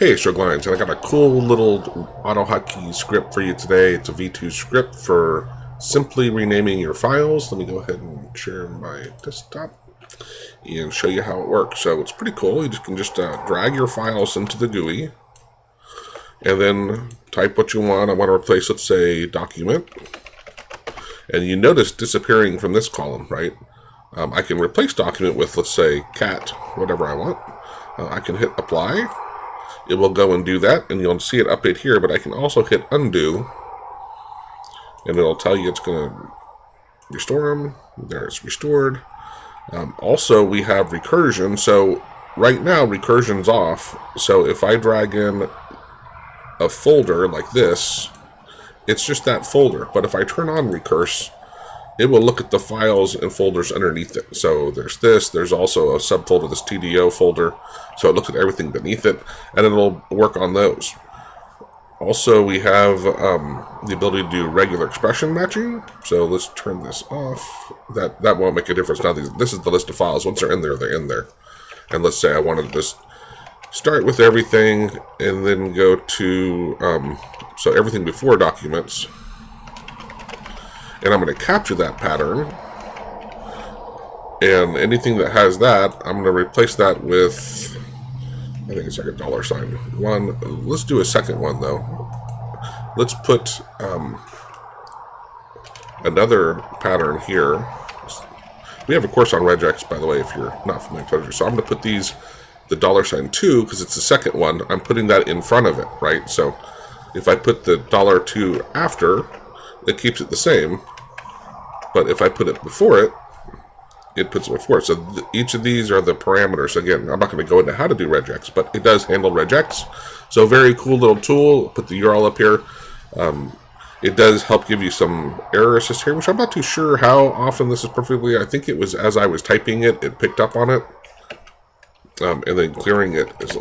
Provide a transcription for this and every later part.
Hey, Sugarlines, and I got a cool little AutoHotkey script for you today. It's a V2 script for simply renaming your files. Let me go ahead and share my desktop and show you how it works. So it's pretty cool. You can just drag your files into the GUI and then type what you want. I want to replace, let's say, document. And you notice disappearing from this column, right? I can replace document with, let's say, cat, whatever I want. I can hit apply. It will go and do that, and you'll see it update here, but I can also hit undo, and it'll tell you it's going to restore them. There, it's restored. Also, we have recursion, so right now recursion's off, so if I drag in a folder like this, it's just that folder, but if I turn on recurse, it will look at the files and folders underneath it. So there's this, there's also a subfolder, this TDO folder, so it looks at everything beneath it, and it'll work on those. Also, we have the ability to do regular expression matching, so let's turn this off. That won't make a difference. Now, this is the list of files. Once they're in there, they're in there. And let's say I wanted to just start with everything, and then go to, so everything before documents. And I'm going to capture that pattern, and anything that has that, I'm going to replace that with, I think it's like a $1. Let's do a second one though. Let's put another pattern here. We have a course on regex, by the way, if you're not familiar. So I'm going to put these, the $2, because it's the second one. I'm putting that in front of it, right? So if I put the $2 after, it keeps it the same, but if I put it before it, it puts it before it. So each of these are the parameters. Again, I'm not going to go into how to do regex, but it does handle regex. So very cool little tool. Put the URL up here. It does help give you some error assist here, which I'm not too sure how often this is perfectly. I think it was as I was typing it, it picked up on it. And then clearing it is,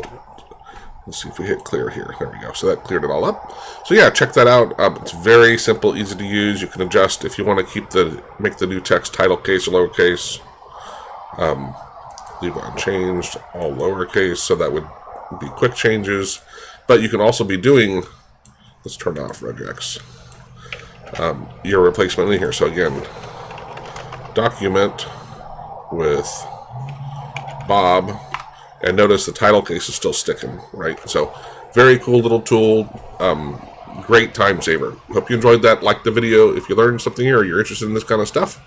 let's see if we hit clear here. There we go. So that cleared it all up. So yeah, check that out. It's very simple, easy to use. You can adjust if you want to keep make the new text title case or lowercase. Leave it unchanged, all lowercase. So that would be quick changes. But you can also be doing, let's turn off regex, your replacement in here. So again, document with Bob. And notice the title case is still sticking, right? So, very cool little tool. Great time saver. Hope you enjoyed that. Like the video if you learned something here or you're interested in this kind of stuff.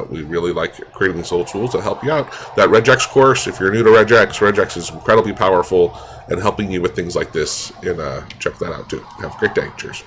We really like creating these little tools that help you out. That regex course, if you're new to regex is incredibly powerful and helping you with things like this. And check that out too. Have a great day. Cheers.